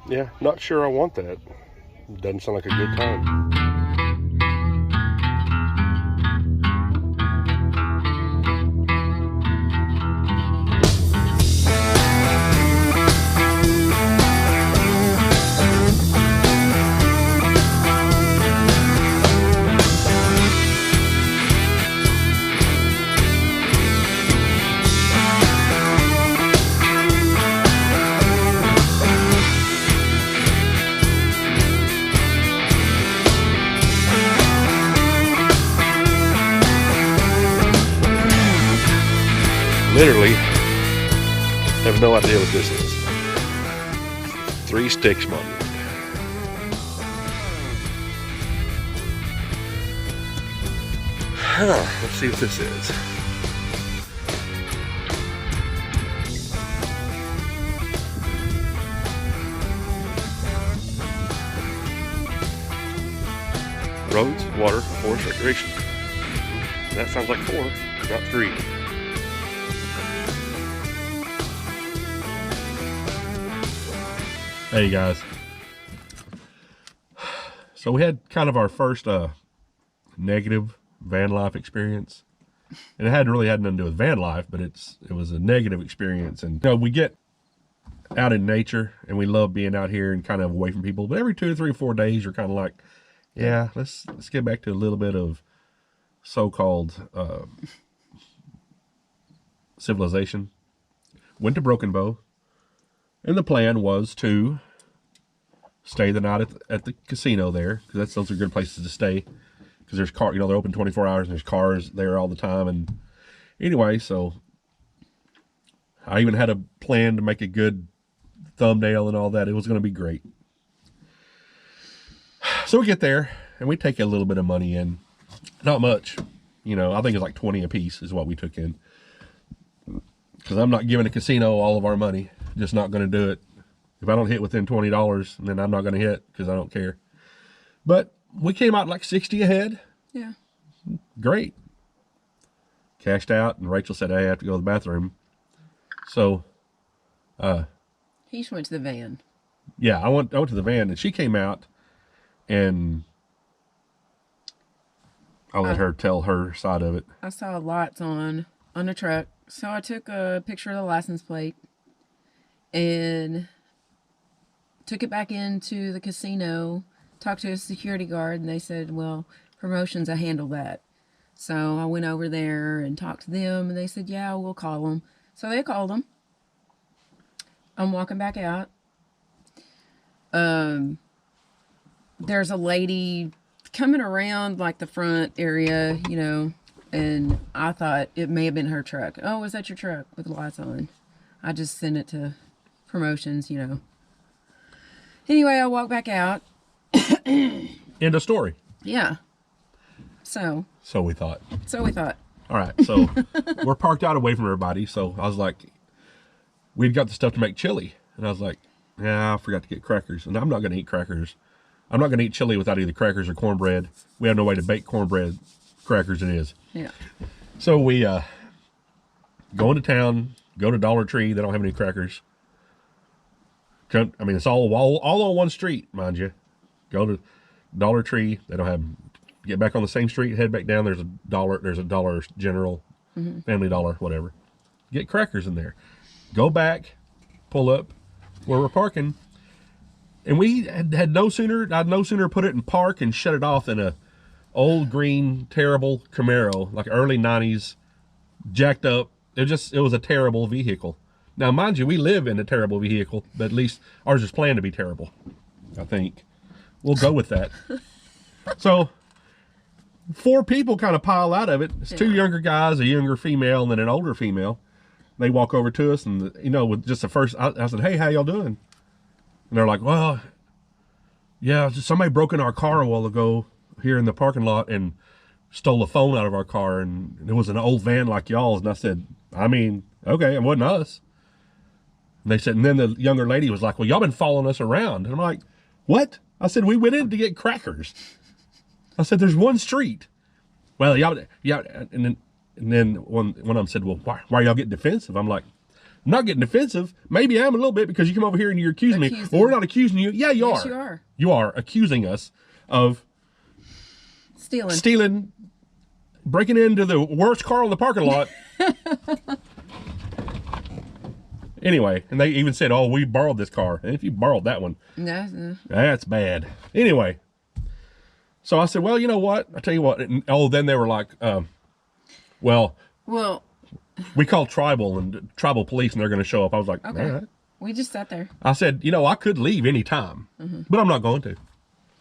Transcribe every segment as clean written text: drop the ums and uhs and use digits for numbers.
Yeah, not sure I want that. Doesn't sound like a good time. Literally have no idea what this is. 3 Sticks Monument. Let's see what this is. Roads, water, forest, recreation. That sounds like 4, not 3. Hey guys, so we had kind of our first negative van life experience, and it hadn't really had nothing to do with van life, but it was a negative experience. And you know, we get out in nature and we love being out here and kind of away from people, but every 2 or 3 or 4 days you're kind of like, yeah, let's get back to a little bit of so-called civilization. Went to Broken Bow. And the plan was to stay the night at the casino there, because those are good places to stay. Because there's they're open 24 hours and there's cars there all the time. And anyway, so I even had a plan to make a good thumbnail and all that. It was going to be great. So we get there and we take a little bit of money in, not much. I think it's like 20 a piece is what we took in. Because I'm not giving a casino all of our money. Just not going to do it. If I don't hit within $20, then I'm not going to hit because I don't care. But we came out like 60 ahead. Yeah. Great. Cashed out, and Rachel said, hey, I have to go to the bathroom. So, he just went to the van. Yeah, I went to the van, and she came out, and I'll let her tell her side of it. I saw lights on the truck, so I took a picture of the license plate and took it back into the casino, talked to a security guard, and they said, well, promotions, I handle that. So I went over there and talked to them, and they said, yeah, we'll call them. So they called them. I'm walking back out. There's a lady coming around like the front area, and I thought it may have been her truck. Oh, was that your truck with the lights on? I just sent it to promotions, Anyway, I walk back out. End of story. Yeah. So we thought. All right, so we're parked out away from everybody. So I was like, we'd got the stuff to make chili. And I was like, yeah, I forgot to get crackers. And I'm not going to eat crackers. I'm not going to eat chili without either crackers or cornbread. We have no way to bake cornbread. Crackers it is. Yeah. So we go into town, go to Dollar Tree. They don't have any crackers. It's all on one street, mind you. Go to Dollar Tree. They don't have. Get back on the same street, head back down. There's a Dollar General, Family Dollar, whatever. Get crackers in there. Go back, pull up where we're parking, and we I'd no sooner put it in park and shut it off than a old green terrible Camaro, like early 90s, jacked up. It was a terrible vehicle. Now, mind you, we live in a terrible vehicle, but at least ours is planned to be terrible. I think we'll go with that. So 4 people kind of pile out of it. It's 2 younger guys, a younger female, and then an older female. They walk over to us, and with just the first, I said, "Hey, how y'all doing?" And they're like, "Well, yeah, somebody broke in our car a while ago here in the parking lot and stole a phone out of our car, and it was an old van like y'all's." And I said, okay, it wasn't us. And they said, and then the younger lady was like, "Well, y'all been following us around." And I'm like, "What?" I said, "We went in to get crackers." I said, "There's one street." Well, yeah. And then one of them said, "Well, why are y'all getting defensive?" I'm like, I'm not getting defensive. Maybe I am a little bit because you come over here and you're accusing me. Well, we're not accusing you. Yeah, you Yes, are. you are. You are accusing us of stealing, breaking into the worst car in the parking lot. Anyway, and they even said, oh, we borrowed this car. And if you borrowed that one, that's bad. Anyway, so I said, well, you know what? I tell you what. And, then they were like, well, we called tribal police and they're going to show up. I was like, okay. All right. We just sat there. I said, I could leave any time, but I'm not going to,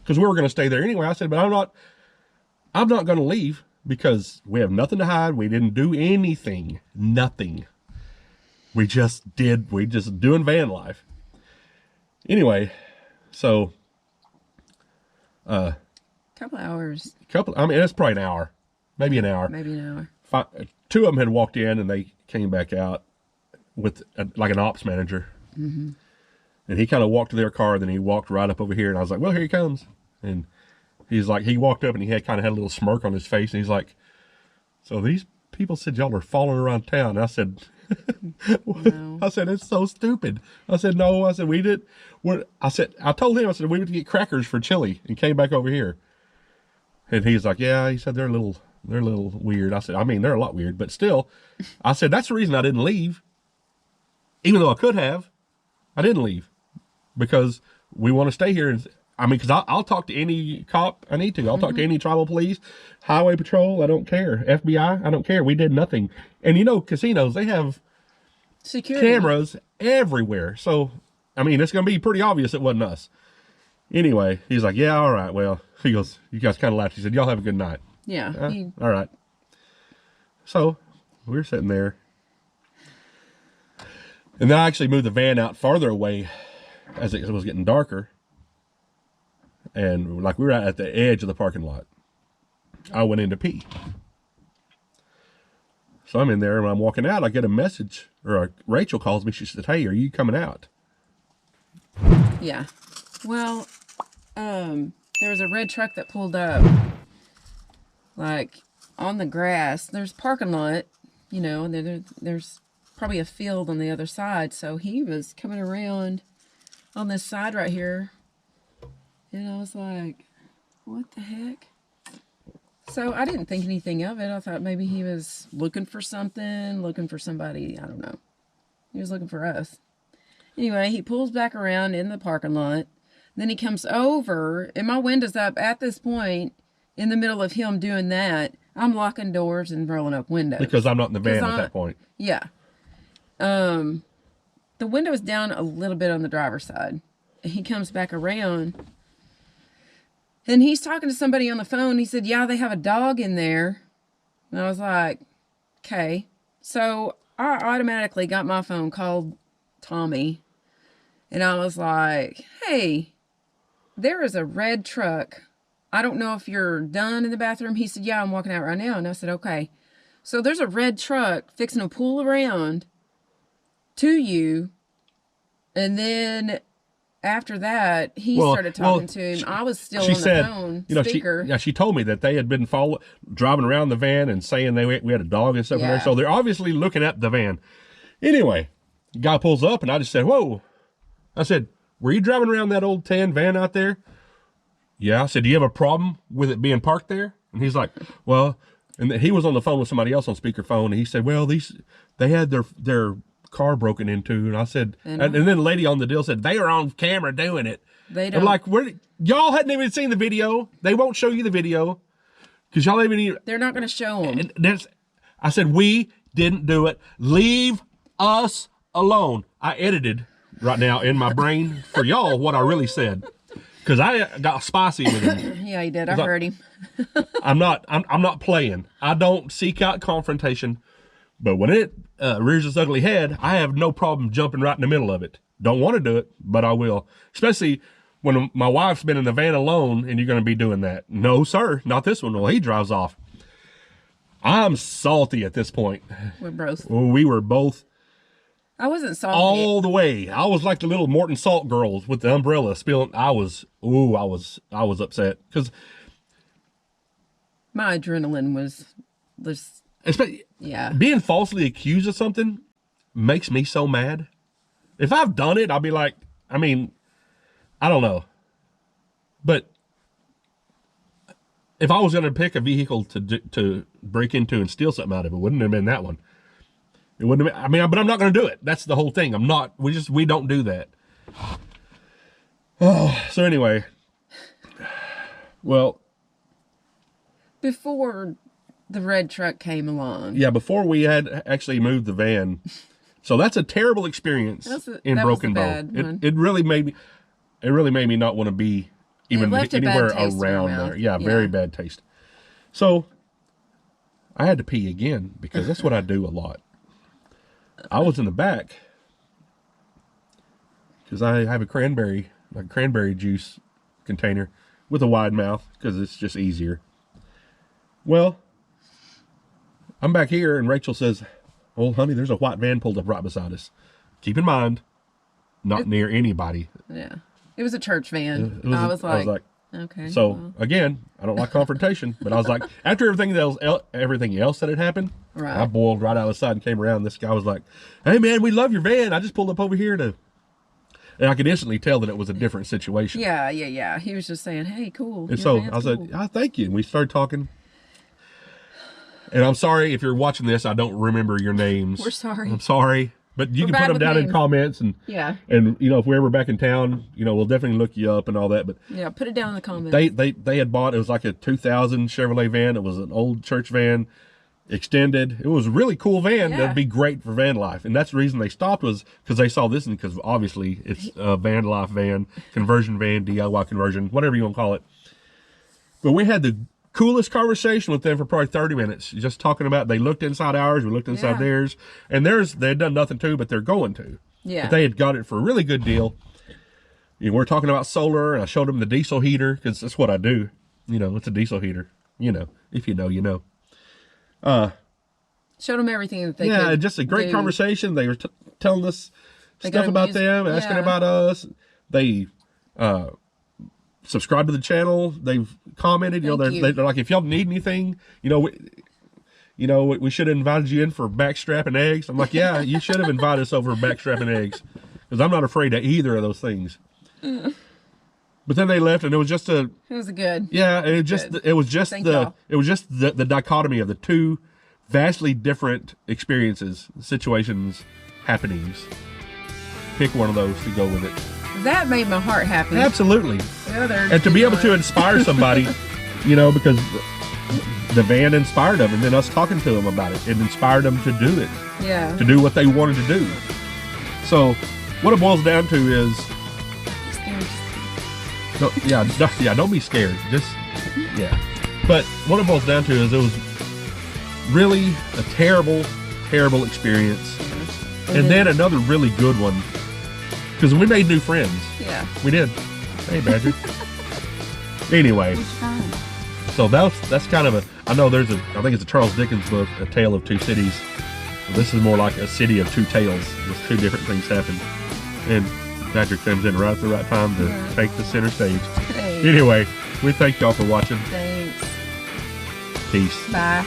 because we were going to stay there anyway. I said, but I'm not going to leave because we have nothing to hide. We didn't do anything, nothing. We just doing van life. Anyway, so, Couple hours. I mean, it's probably an hour, maybe an hour. Maybe an hour. Two of them had walked in and they came back out with like an ops manager. And he kind of walked to their car, then he walked right up over here, and I was like, well, here he comes. And he's like, he walked up and he had a little smirk on his face, and he's like, so these people said y'all are following around town. And I said, no. I said, it's so stupid. I said, no. I said, we did. I told him, I said, we went to get crackers for chili and came back over here. And he's like, yeah, he said, they're a little weird. I said, I mean, they're a lot weird, but still, I said, that's the reason I didn't leave. Even though I could have, I didn't leave because we want to stay here. And I mean, because I'll talk to any cop I need to. I'll talk to any tribal police, highway patrol. I don't care. FBI. I don't care. We did nothing. And casinos, they have security cameras everywhere. So, I mean, it's going to be pretty obvious it wasn't us. Anyway, he's like, yeah, all right. Well, he goes, you guys kind of laughed. He said, y'all have a good night. Yeah. All right. So we were sitting there. And then I actually moved the van out farther away as it was getting darker. And like we were at the edge of the parking lot. I went in to pee. So I'm in there and when I'm walking out, I get a message, Rachel calls me. She said, hey, are you coming out? Yeah. Well, there was a red truck that pulled up like on the grass. There's a parking lot, and there's probably a field on the other side. So he was coming around on this side right here. And I was like, what the heck? So I didn't think anything of it. I thought maybe he was looking for something, looking for somebody. I don't know. He was looking for us. Anyway, he pulls back around in the parking lot. Then he comes over, and my window's up at this point. In the middle of him doing that, I'm locking doors and rolling up windows. Because I'm not in the van at that point. Yeah. The window is down a little bit on the driver's side. He comes back around, and he's talking to somebody on the phone. He said, yeah, they have a dog in there. And I was like, okay. So I automatically got my phone, called Tommy, and I was like, hey, there is a red truck. I don't know if you're done in the bathroom. He said, yeah, I'm walking out right now. And I said, okay. So there's a red truck fixing to pull around to you. And then after that, he started talking to him. I was still on the phone speaker. She told me that they had been driving around the van and saying we had a dog and stuff in there. So they're obviously looking at the van. Anyway, the guy pulls up and I just said, whoa. I said, were you driving around that old tan van out there? Yeah. I said, do you have a problem with it being parked there? And he's like, well, and he was on the phone with somebody else on speakerphone. And he said, well, they had their car broken into. And I said, and then the lady on the deal said, they are on camera doing it. They don't. I'm like, y'all hadn't even seen the video. They won't show you the video because y'all even. They're not going to show them. I said, we didn't do it. Leave us alone. I edited right now in my brain for y'all what I really said. Because I got spicy with him. Yeah, he did. I heard him. I'm not playing. I don't seek out confrontation. But when it rears its ugly head, I have no problem jumping right in the middle of it. Don't want to do it, but I will. Especially when my wife's been in the van alone and you're going to be doing that. No, sir. Not this one. Well, he drives off. I'm salty at this point. We were both. I wasn't salty. All the way. I was like the little Morton Salt girls with the umbrella spilling. I was upset because my adrenaline was being falsely accused of something. makes me so mad. If I've done it, I'll be like, I mean, I don't know. But if I was going to pick a vehicle to break into and steal something out of, it wouldn't have been that one. It wouldn't have been, I mean, but I'm not going to do it. That's the whole thing. We don't do that. Oh, so anyway, well, before the red truck came along. Yeah, before we had actually moved the van. So that's a terrible experience in Broken Bow. It really made me not want to be even anywhere around there. Yeah, very bad taste. So I had to pee again because that's what I do a lot. I was in the back because I have a cranberry juice container with a wide mouth because it's just easier. Well, I'm back here and Rachel says, "Oh, honey, there's a white van pulled up right beside us. Keep in mind, not near anybody." Yeah. It was a church van. I was like, okay. So again, I don't like confrontation, but I was like, after everything else that had happened, right. I boiled right out of the side and came around. This guy was like, "Hey man, we love your van. I just pulled up over here to," and I could instantly tell that it was a different situation. Yeah. He was just saying, "Hey, cool." And so I said, "Oh, thank you." And we started talking. And I'm sorry if you're watching this, I don't remember your names. We're sorry. I'm sorry. But you can put them down in comments and and if we're ever back in town, we'll definitely look you up and all that. But yeah, put it down in the comments. They had bought, it was like a 2000 Chevrolet van. It was an old church van, extended. It was a really cool van. That'd be great for van life. And that's the reason they stopped, was because they saw this, and because obviously it's a van life van, conversion van, DIY conversion, whatever you want to call it. But we had the coolest conversation with them for probably 30 minutes, just talking about, they looked inside ours, we looked inside theirs, and they had done nothing to, but they're going to. Yeah. But they had got it for a really good deal. We're talking about solar, and I showed them the diesel heater, because that's what I do. It's a diesel heater. If you know, you know. Showed them everything that they could. Yeah, just a great conversation. They were telling us stuff about them, asking about us. They subscribe to the channel. They've commented. They're like, if y'all need anything, we should have invited you in for backstrap and eggs. I'm like, yeah, you should have invited us over backstrap and eggs, because I'm not afraid of either of those things. But then they left, and it was just a. It was good. Yeah, it was just the dichotomy of the two vastly different experiences, situations, happenings. Pick one of those to go with it. That made my heart happy. Absolutely. And to be able to inspire somebody, because the van inspired them, and then us talking to them about it inspired them to do it. Yeah. To do what they wanted to do. So, what it boils down to is, don't be scared. But what it boils down to is, it was really a terrible, terrible experience, and then another really good one. Because we made new friends. Yeah. We did. Hey, Badger. Anyway. So that's kind of I think it's a Charles Dickens book, A Tale of Two Cities. So this is more like a city of two tales. Just two different things happen. And Patrick comes in right at the right time to take the center stage. Hey. Anyway, we thank y'all for watching. Thanks. Peace. Bye.